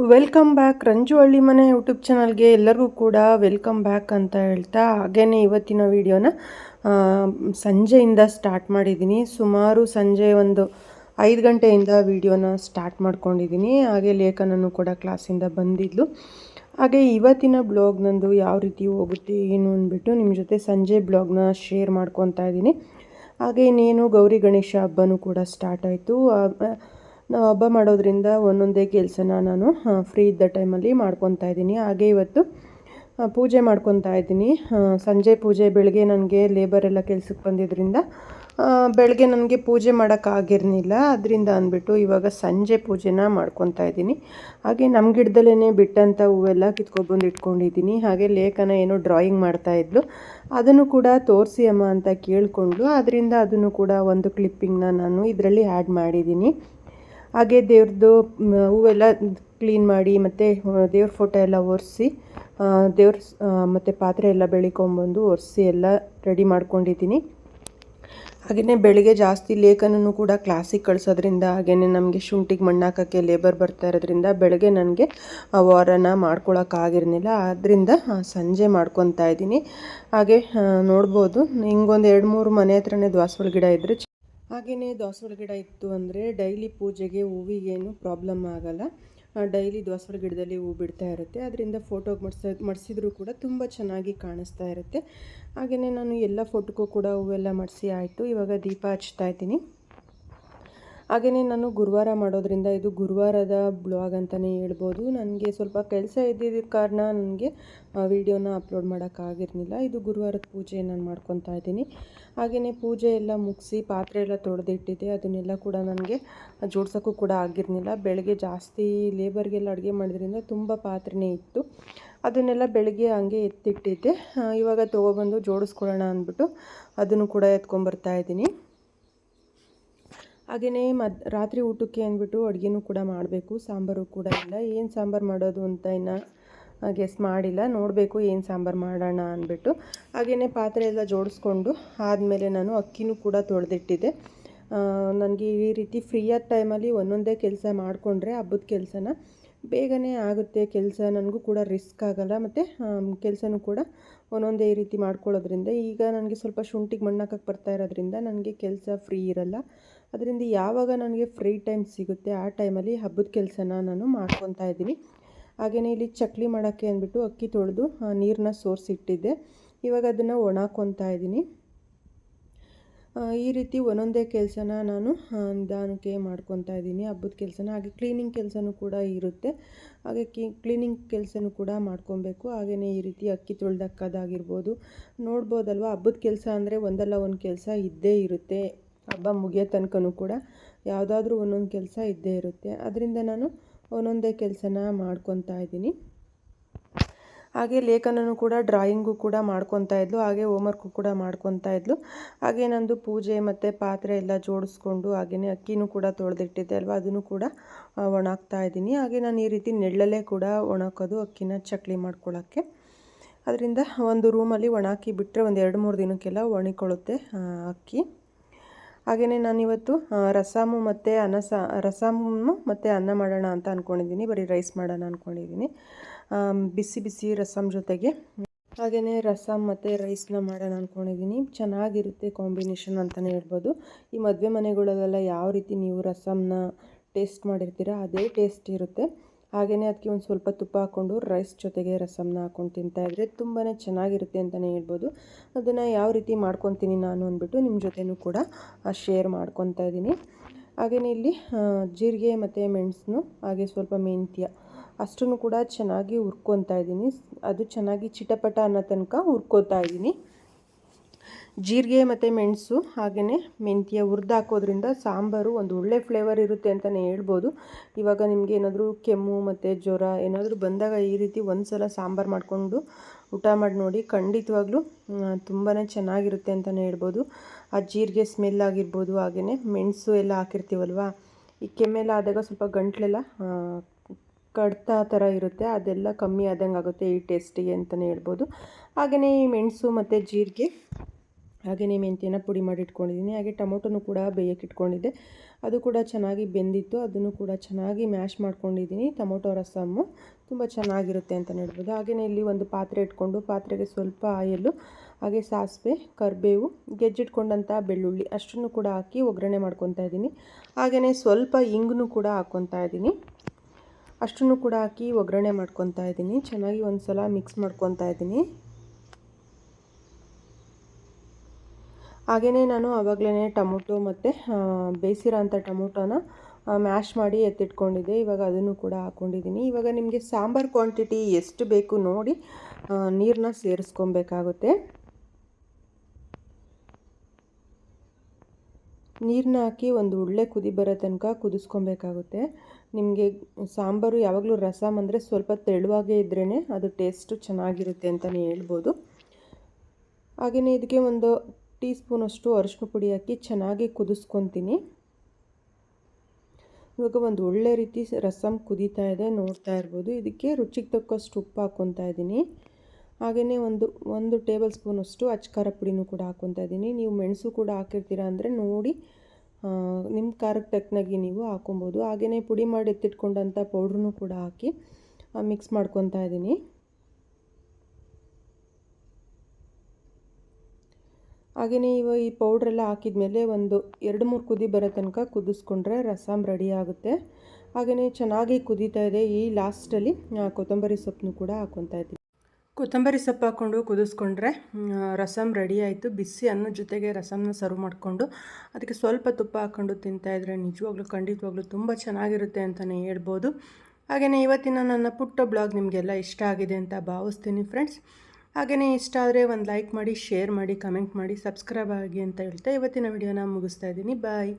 Welcome back Ranju ಹಳ್ಳಿ ಮನೆ YouTube ಚಾನಲ್ಗೆ ಎಲ್ಲರಿಗೂ ಕೂಡ ವೆಲ್ಕಮ್ ಬ್ಯಾಕ್ ಅಂತ ಹೇಳ್ತಾ ಹಾಗೇನೆ ಇವತ್ತಿನ ವಿಡಿಯೋನ ಸಂಜೆಯಿಂದ ಸ್ಟಾರ್ಟ್ ಮಾಡಿದ್ದೀನಿ. ಸುಮಾರು ಸಂಜೆ ಒಂದು 5 ಗಂಟೆಯಿಂದ ವಿಡಿಯೋನ ಸ್ಟಾರ್ಟ್ ಮಾಡ್ಕೊಂಡಿದ್ದೀನಿ. ಹಾಗೆ ಲೇಖನೂ ಕೂಡ ಕ್ಲಾಸಿಂದ ಬಂದಿದ್ಲು. ಹಾಗೆ ಇವತ್ತಿನ ಬ್ಲಾಗ್ ನಂದು ಯಾವ ರೀತಿ ಹೋಗುತ್ತೆ ಏನು ಅಂದ್ಬಿಟ್ಟು ನಿಮ್ಮ ಜೊತೆ ಸಂಜೆ ಬ್ಲಾಗ್ನ ಶೇರ್ ಮಾಡ್ಕೊತಾ ಇದ್ದೀನಿ. ಹಾಗೆ ಇನ್ನೇನು ಗೌರಿ ಗಣೇಶ ಹಬ್ಬನೂ ಕೂಡ ಸ್ಟಾರ್ಟ್ ಆಯಿತು. ನಾವು ಹಬ್ಬ ಮಾಡೋದ್ರಿಂದ ಒಂದೊಂದೇ ಕೆಲಸನ ನಾನು ಫ್ರೀ ಇದ್ದ ಟೈಮಲ್ಲಿ ಮಾಡ್ಕೊತಾ ಇದ್ದೀನಿ. ಹಾಗೆ ಇವತ್ತು ಪೂಜೆ ಮಾಡ್ಕೊತಾ ಇದ್ದೀನಿ. ಸಂಜೆ ಪೂಜೆ, ಬೆಳಗ್ಗೆ ನನಗೆ ಲೇಬರ್ ಎಲ್ಲ ಕೆಲ್ಸಕ್ಕೆ ಬಂದಿದ್ದರಿಂದ ಬೆಳಗ್ಗೆ ನನಗೆ ಪೂಜೆ ಮಾಡೋಕ್ಕಾಗಿರಲಿಲ್ಲ. ಅದರಿಂದ ಅಂದ್ಬಿಟ್ಟು ಇವಾಗ ಸಂಜೆ ಪೂಜೆನ ಮಾಡ್ಕೊತಾ ಇದ್ದೀನಿ. ಹಾಗೆ ನಮ್ಮ ಗಿಡದಲ್ಲೇ ಬಿಟ್ಟಂಥ ಹೂವೆಲ್ಲ ಕಿತ್ಕೊಬಂದು ಇಟ್ಕೊಂಡಿದ್ದೀನಿ. ಹಾಗೆ ಲೇಖನ ಏನೋ ಡ್ರಾಯಿಂಗ್ ಮಾಡ್ತಾಯಿದ್ಲು, ಅದನ್ನು ಕೂಡ ತೋರಿಸಿ ಅಮ್ಮ ಅಂತ ಕೇಳಿಕೊಂಡ್ಲು. ಅದರಿಂದ ಅದನ್ನು ಕೂಡ ಒಂದು ಕ್ಲಿಪ್ಪಿಂಗ್ನ ನಾನು ಇದರಲ್ಲಿ ಆ್ಯಡ್ ಮಾಡಿದ್ದೀನಿ. ಹಾಗೆ ದೇವ್ರದ್ದು ಹೂವೆಲ್ಲ ಕ್ಲೀನ್ ಮಾಡಿ ಮತ್ತು ದೇವ್ರ ಫೋಟೋ ಎಲ್ಲ ಒರೆಸಿ ದೇವ್ರ ಮತ್ತು ಪಾತ್ರೆ ಎಲ್ಲ ಬೆಳಿಕೊಂಬಂದು ಒರೆಸಿ ಎಲ್ಲ ರೆಡಿ ಮಾಡ್ಕೊಂಡಿದ್ದೀನಿ. ಹಾಗೆಯೇ ಬೆಳಿಗ್ಗೆ ಜಾಸ್ತಿ ಲೇಖನೂ ಕೂಡ ಕ್ಲಾಸಿಗೆ ಕಳಿಸೋದ್ರಿಂದ ಹಾಗೆಯೇ ನಮಗೆ ಶುಂಠಿಗೆ ಮಣ್ಣು ಹಾಕೋಕ್ಕೆ ಲೇಬರ್ ಬರ್ತಾ ಇರೋದ್ರಿಂದ ಬೆಳಗ್ಗೆ ನನಗೆ ವಾರನ ಮಾಡ್ಕೊಳಕ್ಕಾಗಿರಲಿಲ್ಲ. ಆದ್ದರಿಂದ ಸಂಜೆ ಮಾಡ್ಕೊತಾ ಇದ್ದೀನಿ. ಹಾಗೆ ನೋಡ್ಬೋದು, ಹಿಂಗೊಂದು 2-3 ಮನೆ ಹತ್ರನೇ ದಾಸವಾಳ ಗಿಡ ಇದ್ದರೆ ಹಾಗೆಯೇ ದಾಸವಾಳ ಗಿಡ ಇತ್ತು ಅಂದರೆ ಡೈಲಿ ಪೂಜೆಗೆ ಹೂವಿಗೇನು ಪ್ರಾಬ್ಲಮ್ ಆಗೋಲ್ಲ. ಡೈಲಿ ದಾಸವಾಳ ಗಿಡದಲ್ಲಿ ಹೂ ಬಿಡ್ತಾ ಇರುತ್ತೆ. ಅದರಿಂದ ಫೋಟೋಗೆ ಮಡಿಸಿದ್ರೂ ಕೂಡ ತುಂಬ ಚೆನ್ನಾಗಿ ಕಾಣಿಸ್ತಾ ಇರುತ್ತೆ. ಹಾಗೆಯೇ ನಾನು ಎಲ್ಲ ಫೋಟೋಕ್ಕೂ ಕೂಡ ಹೂವೆಲ್ಲ ಮಡಿಸಿ ಆಯಿತು. ಇವಾಗ ದೀಪ ಹಚ್ತಾ ಇದ್ದೀನಿ. ಹಾಗೆಯೇ ನಾನು ಗುರುವಾರ ಮಾಡೋದ್ರಿಂದ ಇದು ಗುರುವಾರದ ಬ್ಲಾಗ್ ಅಂತಲೇ ಹೇಳ್ಬೋದು. ನನಗೆ ಸ್ವಲ್ಪ ಕೆಲಸ ಇದ್ದಿದ್ದ ಕಾರಣ ನನಗೆ ವಿಡಿಯೋನ ಅಪ್ಲೋಡ್ ಮಾಡೋಕ್ಕಾಗಿರಲಿಲ್ಲ. ಇದು ಗುರುವಾರದ ಪೂಜೆ ನಾನು ಮಾಡ್ಕೊತಾ ಇದ್ದೀನಿ. ಹಾಗೆಯೇ ಪೂಜೆ ಎಲ್ಲ ಮುಗಿಸಿ ಪಾತ್ರೆ ಎಲ್ಲ ತೊಳೆದಿಟ್ಟಿದ್ದೆ, ಅದನ್ನೆಲ್ಲ ಕೂಡ ನನಗೆ ಜೋಡ್ಸೋಕ್ಕೂ ಕೂಡ ಆಗಿರಲಿಲ್ಲ. ಬೆಳಗ್ಗೆ ಜಾಸ್ತಿ ಲೇಬರ್ಗೆಲ್ಲ ಅಡುಗೆ ಮಾಡೋದ್ರಿಂದ ತುಂಬ ಪಾತ್ರೆನೇ ಇತ್ತು. ಅದನ್ನೆಲ್ಲ ಬೆಳಗ್ಗೆ ಹಂಗೆ ಎತ್ತಿಟ್ಟಿದ್ದೆ. ಇವಾಗ ತೊಗೊಬಂದು ಜೋಡಿಸ್ಕೊಳ್ಳೋಣ ಅಂದ್ಬಿಟ್ಟು ಅದನ್ನು ಕೂಡ ಎತ್ಕೊಂಬರ್ತಾ ಇದ್ದೀನಿ. ಹಾಗೆಯೇ ರಾತ್ರಿ ಊಟಕ್ಕೆ ಅಂದ್ಬಿಟ್ಟು ಅಡುಗೆನೂ ಕೂಡ ಮಾಡಬೇಕು. ಸಾಂಬಾರು ಕೂಡ ಇಲ್ಲ. ಏನು ಸಾಂಬಾರು ಮಾಡೋದು ಅಂತ ಇನ್ನು ಗೆಸ್ ಮಾಡಿಲ್ಲ, ನೋಡಬೇಕು ಏನು ಸಾಂಬಾರು ಮಾಡೋಣ ಅಂದ್ಬಿಟ್ಟು. ಹಾಗೆಯೇ ಪಾತ್ರೆ ಎಲ್ಲ ಜೋಡಿಸ್ಕೊಂಡು ಆದಮೇಲೆ ನಾನು ಅಕ್ಕಿನೂ ಕೂಡ ತೊಳೆದಿಟ್ಟಿದ್ದೆ. ನನಗೆ ಈ ರೀತಿ ಫ್ರೀಯಾದ ಟೈಮಲ್ಲಿ ಒಂದೊಂದೇ ಕೆಲಸ ಮಾಡಿಕೊಂಡ್ರೆ ಹಬ್ಬದ ಕೆಲಸನ ಬೇಗನೆ ಆಗುತ್ತೆ. ಕೆಲಸ ನನಗೂ ಕೂಡ ರಿಸ್ಕ್ ಆಗೋಲ್ಲ ಮತ್ತು ಕೆಲಸನೂ ಕೂಡ ಒಂದೊಂದೇ ಈ ರೀತಿ ಮಾಡ್ಕೊಳ್ಳೋದ್ರಿಂದ ಈಗ ನನಗೆ ಸ್ವಲ್ಪ ಶುಂಠಿಗೆ ಮಣ್ಣು ಹಾಕಕ್ಕೆ ಬರ್ತಾ ಇರೋದ್ರಿಂದ ನನಗೆ ಕೆಲಸ ಫ್ರೀ ಇರಲ್ಲ. ಅದರಿಂದ ಯಾವಾಗ ನನಗೆ ಫ್ರೀ ಟೈಮ್ ಸಿಗುತ್ತೆ ಆ ಟೈಮಲ್ಲಿ ಹಬ್ಬದ ಕೆಲಸನ ನಾನು ಮಾಡ್ಕೊತಾ ಇದ್ದೀನಿ. ಹಾಗೆಯೇ ಇಲ್ಲಿ ಚಕ್ಲಿ ಮಾಡೋಕ್ಕೆ ಅಂದ್ಬಿಟ್ಟು ಅಕ್ಕಿ ತೊಳೆದು ನೀರನ್ನ ಸೋರಿಸಿಟ್ಟಿದ್ದೆ. ಇವಾಗ ಅದನ್ನು ಒಣಾಕೊತಾ ಇದ್ದೀನಿ. ಈ ರೀತಿ ಒಂದೊಂದೇ ಕೆಲಸನ ನಾನು ನಿಧಾನಕ್ಕೆ ಮಾಡ್ಕೊತಾ ಇದ್ದೀನಿ, ಹಬ್ಬದ ಕೆಲಸನ. ಹಾಗೆ ಕ್ಲೀನಿಂಗ್ ಕೆಲಸನೂ ಕೂಡ ಇರುತ್ತೆ. ಹಾಗೆ ಕ್ಲೀನಿಂಗ್ ಕೆಲಸನೂ ಕೂಡ ಮಾಡ್ಕೊಬೇಕು. ಹಾಗೆಯೇ ಈ ರೀತಿ ಅಕ್ಕಿ ತೊಳೆದಕ್ಕೋದಾಗಿರ್ಬೋದು, ನೋಡ್ಬೋದಲ್ವ, ಹಬ್ಬದ ಕೆಲಸ ಅಂದರೆ ಒಂದಲ್ಲ ಒಂದು ಕೆಲಸ ಇದ್ದೇ ಇರುತ್ತೆ. ಹಬ್ಬ ಮುಗಿಯೋ ತನಕನೂ ಕೂಡ ಯಾವುದಾದ್ರೂ ಒಂದೊಂದು ಕೆಲಸ ಇದ್ದೇ ಇರುತ್ತೆ. ಅದರಿಂದ ನಾನು ಒಂದೊಂದೇ ಕೆಲಸನ ಮಾಡ್ಕೊತಾ ಇದ್ದೀನಿ. ಹಾಗೆ ಲೇಖನೂ ಕೂಡ ಡ್ರಾಯಿಂಗು ಕೂಡ ಮಾಡ್ಕೊತಾ ಇದ್ಲು. ಹಾಗೆ ಹೋಮ್ವರ್ಕು ಕೂಡ ಮಾಡ್ಕೊತಾ ಇದ್ಲು. ಹಾಗೆ ನಂದು ಪೂಜೆ ಮತ್ತು ಪಾತ್ರೆ ಎಲ್ಲ ಜೋಡಿಸ್ಕೊಂಡು ಹಾಗೆಯೇ ಅಕ್ಕಿನೂ ಕೂಡ ತೊಳೆದಿಟ್ಟಿದ್ದೆ ಅಲ್ವ, ಅದನ್ನು ಕೂಡ ಒಣಾಕ್ತಾ ಇದ್ದೀನಿ. ಹಾಗೆ ನಾನು ಈ ರೀತಿ ನೆರಳಲ್ಲೇ ಕೂಡ ಒಣಾಕೋದು ಅಕ್ಕಿನ ಚಕ್ಲಿ ಮಾಡ್ಕೊಳ್ಳೋಕ್ಕೆ. ಅದರಿಂದ ಒಂದು ರೂಮಲ್ಲಿ ಒಣಾಕಿ ಬಿಟ್ಟರೆ ಒಂದು 2-3 ದಿನಕ್ಕೆಲ್ಲ ಒಣಕೊಳ್ಳುತ್ತೆ ಅಕ್ಕಿ. ಹಾಗೆಯೇ ನಾನಿವತ್ತು ರಸಮು ಮತ್ತು ರಸಮು ಮತ್ತು ಅನ್ನ ಮಾಡೋಣ ಅಂತ ಅಂದ್ಕೊಂಡಿದ್ದೀನಿ. ಬರೀ ರೈಸ್ ಮಾಡೋಣ ಅಂದ್ಕೊಂಡಿದ್ದೀನಿ. ಬಿಸಿ ಬಿಸಿ ರಸಮ್ ಜೊತೆಗೆ ಹಾಗೆಯೇ ರಸಮ್ ಮತ್ತು ರೈಸ್ನ ಮಾಡೋಣ ಅಂದ್ಕೊಂಡಿದ್ದೀನಿ. ಚೆನ್ನಾಗಿರುತ್ತೆ ಕಾಂಬಿನೇಷನ್ ಅಂತಲೇ ಹೇಳ್ಬೋದು. ಈ ಮದುವೆ ಮನೆಗಳಲ್ಲೆಲ್ಲ ಯಾವ ರೀತಿ ನೀವು ರಸಮ್ನ ಟೇಸ್ಟ್ ಮಾಡಿರ್ತೀರ ಅದೇ ಟೇಸ್ಟ್ ಇರುತ್ತೆ. ಹಾಗೆಯೇ ಅದಕ್ಕೆ ಒಂದು ಸ್ವಲ್ಪ ತುಪ್ಪ ಹಾಕ್ಕೊಂಡು ರೈಸ್ ಜೊತೆಗೆ ರಸಮ್ನ ಹಾಕ್ಕೊಂಡು ತಿಂತಾಯಿದ್ರೆ ತುಂಬಾ ಚೆನ್ನಾಗಿರುತ್ತೆ ಅಂತಲೇ ಹೇಳ್ಬೋದು. ಅದನ್ನು ಯಾವ ರೀತಿ ಮಾಡ್ಕೊತೀನಿ ನಾನು ಅಂದ್ಬಿಟ್ಟು ನಿಮ್ಮ ಜೊತೆನೂ ಕೂಡ ಶೇರ್ ಮಾಡ್ಕೊತಾ ಇದ್ದೀನಿ. ಹಾಗೆಯೇ ಇಲ್ಲಿ ಜೀರಿಗೆ ಮತ್ತು ಮೆಣಸನ್ನು ಹಾಗೆ ಸ್ವಲ್ಪ ಮೆಂತ್ಯ ಅಷ್ಟನ್ನು ಕೂಡ ಚೆನ್ನಾಗಿ ಹುರ್ಕೊತಾ ಇದ್ದೀನಿ. ಅದು ಚೆನ್ನಾಗಿ ಚಿಟಪಟ ಅನ್ನೋ ತನಕ ಹುರ್ಕೋತಾ ಇದ್ದೀನಿ. ಜೀರಿಗೆ ಮತ್ತು ಮೆಣಸು ಹಾಗೆಯೇ ಮೆಂತ್ಯ ಹುರಿದು ಹಾಕೋದ್ರಿಂದ ಸಾಂಬಾರು ಒಂದು ಒಳ್ಳೆ ಫ್ಲೇವರ್ ಇರುತ್ತೆ ಅಂತಲೇ ಹೇಳ್ಬೋದು. ಇವಾಗ ನಿಮಗೆ ಏನಾದರೂ ಕೆಮ್ಮು ಮತ್ತು ಜ್ವರ ಏನಾದರೂ ಬಂದಾಗ ಈ ರೀತಿ ಒಂದು ಸಲ ಸಾಂಬಾರು ಮಾಡಿಕೊಂಡು ಊಟ ಮಾಡಿ ನೋಡಿ, ಖಂಡಿತವಾಗ್ಲೂ ತುಂಬಾ ಚೆನ್ನಾಗಿರುತ್ತೆ ಅಂತಲೇ ಹೇಳ್ಬೋದು. ಆ ಜೀರಿಗೆ ಸ್ಮೆಲ್ ಆಗಿರ್ಬೋದು, ಹಾಗೆಯೇ ಮೆಣಸು ಎಲ್ಲ ಹಾಕಿರ್ತೀವಲ್ವ, ಈ ಕೆಮ್ಮೆಲ್ಲ ಆದಾಗ ಸ್ವಲ್ಪ ಗಂಟ್ಲೆಲ್ಲ ಕಡ್ತ ಥರ ಇರುತ್ತೆ, ಅದೆಲ್ಲ ಕಮ್ಮಿ ಆದಂಗೆ ಆಗುತ್ತೆ ಈ ಟೇಸ್ಟಿಗೆ ಅಂತಲೇ ಹೇಳ್ಬೋದು. ಹಾಗೆಯೇ ಈ ಮೆಣಸು ಮತ್ತು ಜೀರಿಗೆ ಹಾಗೆಯೇ ಮೆಂತ್ಯನ ಪುಡಿ ಮಾಡಿ ಇಟ್ಕೊಂಡಿದ್ದೀನಿ. ಹಾಗೆ ಟೊಮೊಟೊನೂ ಕೂಡ ಬೇಯಕ್ಕೆ ಇಟ್ಕೊಂಡಿದ್ದೆ. ಅದು ಕೂಡ ಚೆನ್ನಾಗಿ ಬೆಂದಿತ್ತು. ಅದನ್ನು ಕೂಡ ಚೆನ್ನಾಗಿ ಮ್ಯಾಶ್ ಮಾಡ್ಕೊಂಡಿದ್ದೀನಿ. ಟೊಮೊಟೊ ರಸಮ್ಮು ತುಂಬ ಚೆನ್ನಾಗಿರುತ್ತೆ ಅಂತಲೇ ಹೇಳ್ಬೋದು. ಹಾಗೆಯೇ ಇಲ್ಲಿ ಒಂದು ಪಾತ್ರೆ ಇಟ್ಕೊಂಡು ಪಾತ್ರೆಗೆ ಸ್ವಲ್ಪ ಆಯಿಲು, ಹಾಗೆ ಸಾಸಿವೆ, ಕರಿಬೇವು, ಗೆಜ್ಜಿಟ್ಕೊಂಡಂಥ ಬೆಳ್ಳುಳ್ಳಿ ಅಷ್ಟನ್ನು ಕೂಡ ಹಾಕಿ ಒಗ್ಗರಣೆ ಮಾಡ್ಕೊತಾ ಇದ್ದೀನಿ. ಹಾಗೆಯೇ ಸ್ವಲ್ಪ ಇಂಗನ್ನು ಕೂಡ ಹಾಕ್ಕೊತಾ ಇದ್ದೀನಿ. ಅಷ್ಟನ್ನು ಕೂಡ ಹಾಕಿ ಒಗ್ಗರಣೆ ಮಾಡ್ಕೊತಾ ಇದ್ದೀನಿ. ಚೆನ್ನಾಗಿ ಒಂದು ಸಲ ಮಿಕ್ಸ್ ಮಾಡ್ಕೊತಾ ಇದ್ದೀನಿ. ಹಾಗೆಯೇ ನಾನು ಆವಾಗಲೇ ಟೊಮೊಟೊ ಮತ್ತು ಬೇಯಿಸಿರೋ ಅಂಥ ಟೊಮೊಟೊನ ಮ್ಯಾಶ್ ಮಾಡಿ ಎತ್ತಿಟ್ಕೊಂಡಿದ್ದೆ. ಇವಾಗ ಅದನ್ನು ಕೂಡ ಹಾಕ್ಕೊಂಡಿದ್ದೀನಿ. ಇವಾಗ ನಿಮಗೆ ಸಾಂಬಾರು ಕ್ವಾಂಟಿಟಿ ಎಷ್ಟು ಬೇಕು ನೋಡಿ ನೀರನ್ನ ಸೇರಿಸ್ಕೊಬೇಕಾಗುತ್ತೆ. ನೀರನ್ನ ಹಾಕಿ ಒಂದು ಒಳ್ಳೆ ಕುದಿ ಬರೋ ತನಕ ಕುದಿಸ್ಕೊಬೇಕಾಗುತ್ತೆ. ನಿಮಗೆ ಸಾಂಬಾರು ಯಾವಾಗಲೂ ರಸಮ್ ಅಂದರೆ ಸ್ವಲ್ಪ ತೆಳುವಾಗೇ ಇದ್ರೇ ಅದು ಟೇಸ್ಟು ಚೆನ್ನಾಗಿರುತ್ತೆ ಅಂತಲೇ ಹೇಳ್ಬೋದು. ಹಾಗೆಯೇ ಇದಕ್ಕೆ ಒಂದು ಟೀ ಸ್ಪೂನಷ್ಟು ಅರಿಶಿನ ಪುಡಿ ಹಾಕಿ ಚೆನ್ನಾಗಿ ಕುದಿಸ್ಕೊತೀನಿ. ಇವಾಗ ಒಂದು ಒಳ್ಳೆ ರೀತಿ ರಸಮ್ ಕುದೀತಾ ಇದೆ, ನೋಡ್ತಾ ಇರ್ಬೋದು. ಇದಕ್ಕೆ ರುಚಿಗೆ ತಕ್ಕಷ್ಟು ಉಪ್ಪು ಹಾಕ್ಕೊತಾ ಇದ್ದೀನಿ. ಹಾಗೆಯೇ ಒಂದು ಟೇಬಲ್ ಸ್ಪೂನಷ್ಟು ಅಚ್ಕಾರ ಪುಡಿನೂ ಕೂಡ ಹಾಕ್ಕೊತಾ ಇದ್ದೀನಿ. ನೀವು ಮೆಣಸು ಕೂಡ ಹಾಕಿರ್ತೀರ ಅಂದರೆ ನೋಡಿ ನಿಮ್ಮ ಖಾರಕ್ಕೆ ತಕ್ಕನಾಗಿ ನೀವು ಹಾಕೊಬೋದು. ಹಾಗೆಯೇ ಪುಡಿ ಮಾಡಿ ಎತ್ತಿಟ್ಕೊಂಡಂಥ ಪೌಡ್ರನ್ನೂ ಕೂಡ ಹಾಕಿ ಮಿಕ್ಸ್ ಮಾಡ್ಕೊತಾ ಇದ್ದೀನಿ. ಹಾಗೆಯೇ ಈ ಪೌಡ್ರೆಲ್ಲ ಹಾಕಿದ್ಮೇಲೆ ಒಂದು 2-3 ಕುದಿ ಬರೋ ತನಕ ಕುದಿಸ್ಕೊಂಡ್ರೆ ರಸಮ್ ರೆಡಿ ಆಗುತ್ತೆ. ಹಾಗೆಯೇ ಚೆನ್ನಾಗಿ ಕುದೀತಾ ಇದೆ. ಈ ಲಾಸ್ಟಲ್ಲಿ ಕೊತ್ತಂಬರಿ ಸೊಪ್ಪನ್ನು ಕೂಡ ಹಾಕ್ಕೊತಾ ಇದ್ದೀನಿ. ಕೊತ್ತಂಬರಿ ಸೊಪ್ಪು ಹಾಕ್ಕೊಂಡು ಕುದಿಸ್ಕೊಂಡ್ರೆ ರಸಮ್ ರೆಡಿ ಆಯಿತು. ಬಿಸಿ ಅನ್ನದ ಜೊತೆಗೆ ರಸಮ್ನ ಸರ್ವ್ ಮಾಡಿಕೊಂಡು ಅದಕ್ಕೆ ಸ್ವಲ್ಪ ತುಪ್ಪ ಹಾಕ್ಕೊಂಡು ತಿಂತಾಯಿದ್ರೆ ನಿಜವಾಗ್ಲೂ ಖಂಡಿತವಾಗ್ಲೂ ತುಂಬ ಚೆನ್ನಾಗಿರುತ್ತೆ ಅಂತಲೇ ಹೇಳ್ಬೋದು. ಹಾಗೆಯೇ ಇವತ್ತಿನ ನನ್ನ ಪುಟ್ಟ ಬ್ಲಾಗ್ ನಿಮಗೆಲ್ಲ ಇಷ್ಟ ಆಗಿದೆ ಅಂತ ಭಾವಿಸ್ತೀನಿ ಫ್ರೆಂಡ್ಸ್. ಹಾಗೆಯೇ ಇಷ್ಟ ಆದರೆ ಒಂದು ಲೈಕ್ ಮಾಡಿ, ಶೇರ್ ಮಾಡಿ, ಕಮೆಂಟ್ ಮಾಡಿ, ಸಬ್ಸ್ಕ್ರೈಬ್ ಆಗಿ ಅಂತ ಹೇಳ್ತಾ ಇವತ್ತಿನ ವಿಡಿಯೋನ ಮುಗಿಸ್ತಾ ಇದ್ದೀನಿ. ಬಾಯ್.